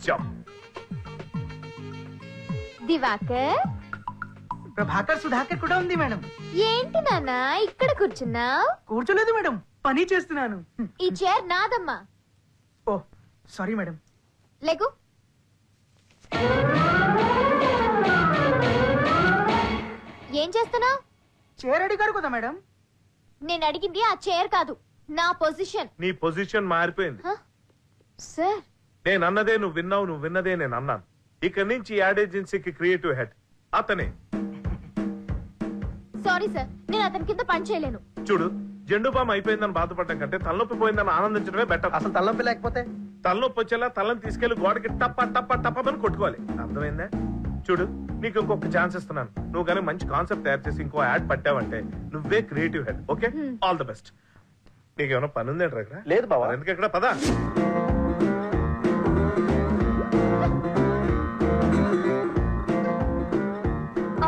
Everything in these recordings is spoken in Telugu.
Nice job. దివాకర్, ప్రభాకర్, సుధాకర్ కూడా ఉంది మేడం. ఏంటి నాన్న ఇక్కడ కూర్చున్నావు? కూర్చోలేదు మేడం, పని చేస్తున్నాను. ఈ చైర్ నాదమ్మా. ఓ సారీ మేడం. లేకు. ఏం చేస్తున్నావు? చైర్ అడిగారు కదా మేడం. నేను అడిగింది ఆ చైర్ కాదు, నా పొజిషన్. నీ పొజిషన్ మారిపోయింది. సార్, నేను అన్నదే నువ్వు విన్నావు, నువ్వు విన్నదే నేను అన్నాను. ఇక్కడి నుంచి యాడ్ ఏజెన్సీకి క్రియేటివ్ హెడ్ అతనే. సారీ సార్, నేను అతని కింద పని చేయలేను. చూడు, జెండు బామ్ అయిపోయిందని బాధపడటం కంటే తలనొప్పి పోయిందని ఆనందించడమే బెటర్. అసలు తలనొప్పి లేకపోతే తలనొప్పి వచ్చేలా తలని తీసుకెళ్లి గోడకి టప్ప టప్ప టప్పని కొట్టుకోవాలి. అర్థమైందా? చూడు, నీకు ఇంకొక ఛాన్స్ ఇస్తున్నాను. నువ్వు కానీ మంచి కాన్సెప్ట్ తయారు చేసి ఇంకో యాడ్ పట్టావంటే నువ్వే creative head. Okay, all the best. నీకేమైనా పని ఉంది అంటారా? లేదు బాబా. ఎందుకు ఇక్కడ పదా.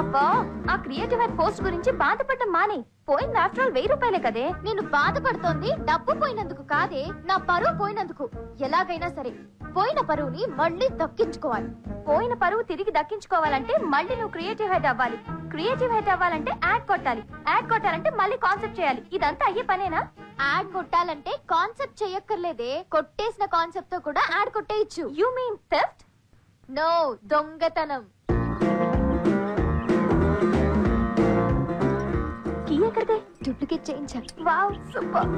అబ్బా, ఆ క్రియేటివ్ హెడ్ పోస్ట్ గురించి బాధపడటం మానే. పోయింది ఆఫ్టర్ ఆల్ 1000 రూపాయలే కదే. నేను బాధపడుతోంది డబ్బు పోయినందుకు కాదే, నా పరువు పోయినందుకు. ఎలాగైనా సరే పోయిన పరువుని మళ్ళీ దక్కించుకోవాలి. పోయిన పరువు తిరిగి దక్కించుకోవాలంటే మళ్ళీ నువ్వు క్రియేటివ్ హెడ్ అవ్వాలి. క్రియేటివ్ హెడ్ అవ్వాలంటే యాడ్ కొట్టాలి. యాడ్ కొట్టాలంటే మళ్ళీ కాన్సెప్ట్ చేయాలి. ఇదంతా అయ్యే పనేనా? యాడ్ కొట్టాలంటే కాన్సెప్ట్ చేయక్కర్లేదే, కొట్టేసిన కాన్సెప్ట్ తో కూడా యాడ్ కొట్టేయచ్చు. You mean theft? నో, దొంగతనం. కీ ఎక్కడిదే? డూప్లికేట్ చేయించా. Wow, super.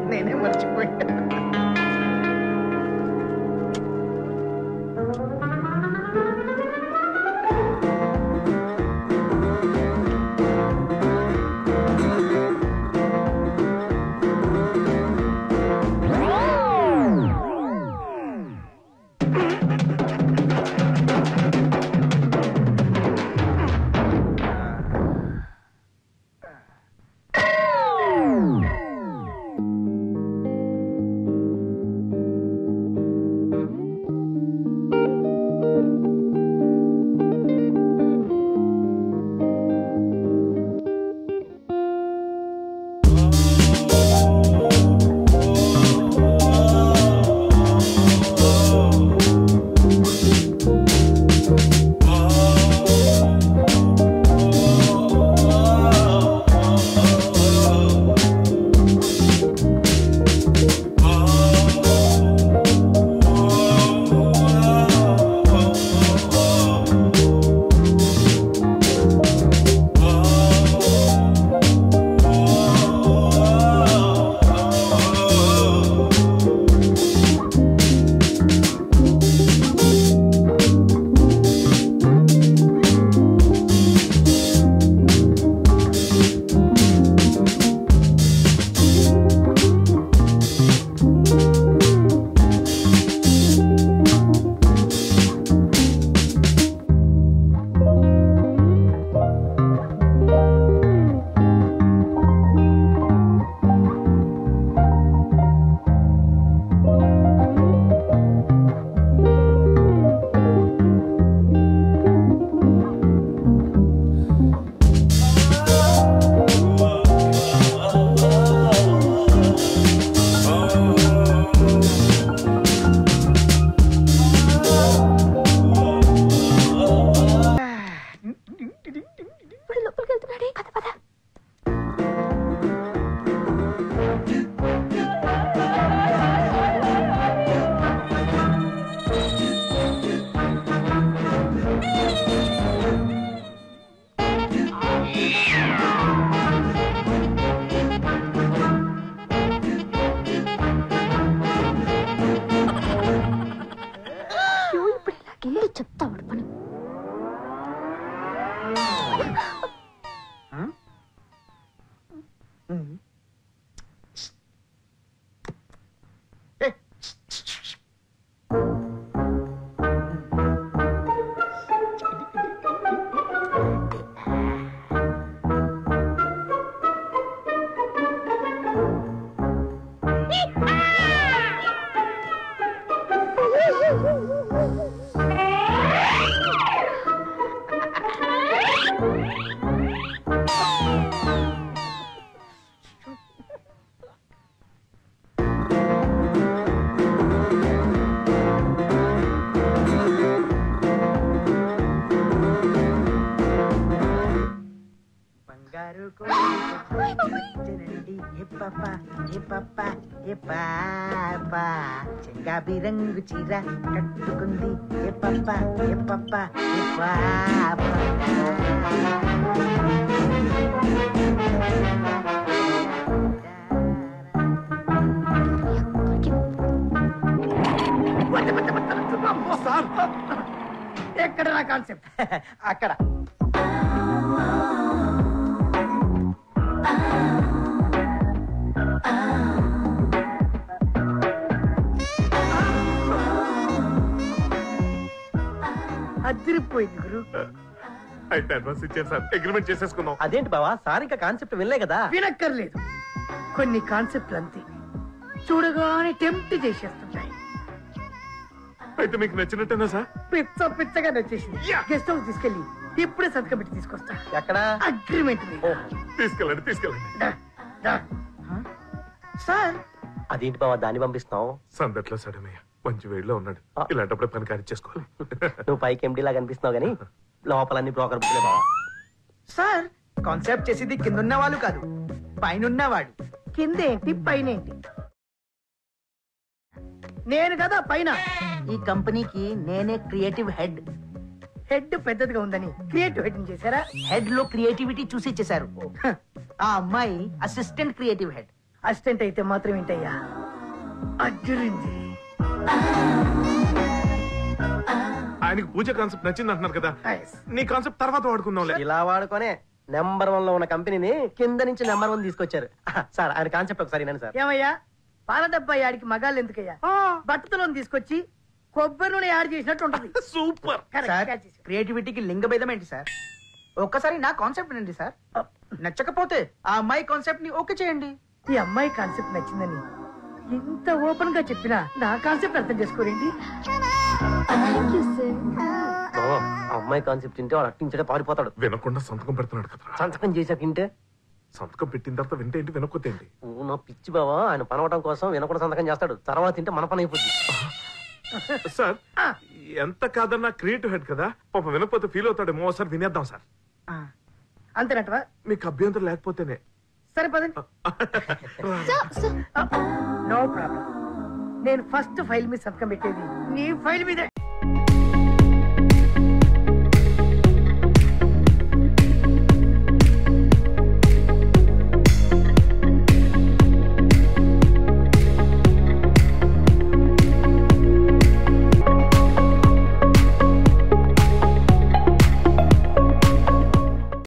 నేనే మర్చిపోయా. చెంగాబి రంగు చీర కట్టుకుంది ఏ పప్ప ఏ పప్ప ఏ పాప. ఎక్కడ నా కాన్సెప్ట్? అక్కడ. అదిరిపోయింది గురు. అయితే అడ్వాన్స్ ఇచ్చాను సార్, అగ్రిమెంట్ చేసేసుకుందాం. అదేంటి బావా, సార్ ఇంకా కాన్సెప్ట్ వినలే కదా? వినక్కర్లేదు. కొన్ని కాన్సెప్ట్లు అంతే, చూడగానే టెంప్ట్ చేసేస్తుంటాయి. అయితే మీకు నచ్చినట్టేనా సార్? పిచ్చ పిచ్చగా నచ్చేసింది. గెస్ట్ హౌస్ తీసుకెళ్ళి ఇప్పుడే సంతకం పెట్టి తీసుకొస్తా. ఎక్కడ? అగ్రిమెంట్ మీద. తీసుకెళ్ళండి తీసుకెళ్ళండి. సార్ అదేంటి బావా దాన్ని పంపిస్తున్నావు? సందట్లో సడనయ్య మంచి వేడిలో ఉన్నాడు, ఇలాంటప్పుడు పని కానిచ్చేసుకోవాలి. నువ్వు పైకి ఎండి లాగా అనిపిస్తున్నావు గానీ లోపలన్నీ బ్రోకర్ బుక్లే బావా. సార్ కాన్సెప్ట్ చేసేది కిందున్న వాళ్ళు కాదు, పైనున్నవాడు. కిందేంటి పైనేంటి? నేను కదా పైన. ఈ కంపెనీకి నేనే క్రియేటివ్ హెడ్. హెడ్ పెద్దదిగా ఉందని క్రియేటివ్ హెడ్ చేశారా? హెడ్ లో క్రియేటివిటీ చూసి ఇచ్చేశారు. ఆ అమ్మాయి అసిస్టెంట్ క్రియేటివ్ హెడ్. అసిస్టెంట్ అయితే మాత్రం ఏంటయ్యా, అజ్జురింది. ఆయనకి పూజ కాన్సెప్ట్ నచ్చింది అంటున్నారు కదా, నీ కాన్సెప్ట్ తర్వాత వాడుకుందాంలే. ఇలా వాడుకొనే నెంబర్ 1 లో ఉన్న కంపెనీని కింద నుంచి నెంబర్ 1 తీసుకొచ్చారు. సార్ ఆయన కాన్సెప్ట్ ఒకసారి వినండి సార్. ఏమయ్యా, పాల డబ్బా యాడికి మగాళ్ళు ఎందుకయ్యా? బట్టతలో తీసుకొచ్చి కొబ్బరి నూనె యాడ్ చేసినట్టు ఉంటది. సూపర్. క్రియేటివిటీకి లింగ భేదం ఏంటి సార్? ఒక్కసారి నా కాన్సెప్ట్ వినండి సార్. నచ్చకపోతే ఆ అమ్మాయి కాన్సెప్ట్ ని ఓకే చేయండి. ఈ అమ్మాయి కాన్సెప్ట్ నచ్చిందని ఇంత ఓపెన్ గా చెప్పినా నా కాన్సెప్ట్ అర్థం చేసుకోరండి. బావా, ఆ అమ్మాయి కాన్సెప్ట్ తింటే వాడు అట్టించడే పారిపోతాడు. వినకుండా సంతకం పెడుతున్నాడు కదా. సంతకం చేశాక తింటే సంతకం పెట్టిన తర్వాత వింటే ఏంటి, వినకపోతే ఏంటి? నా పిచ్చి బావా, ఆయన పనవటం కోసం వినకుండా సంతకం చేస్తాడు. తర్వాత తింటే మన పని అయిపోద్ది. సార్ ఎంత కాదన్నా క్రియేటివ్ హెడ్ కదా, పాప వినకపోతే ఫీల్ అవుతాడేమో. సార్ వినేద్దాం సార్. అంతేనటవా? మీకు అభ్యంతరం లేకపోతేనే. సరే పదండి. No problem. నేను ఫస్ట్ ఫైల్ మీద సంతకం పెట్టేది నీ ఫైల్ మీదే.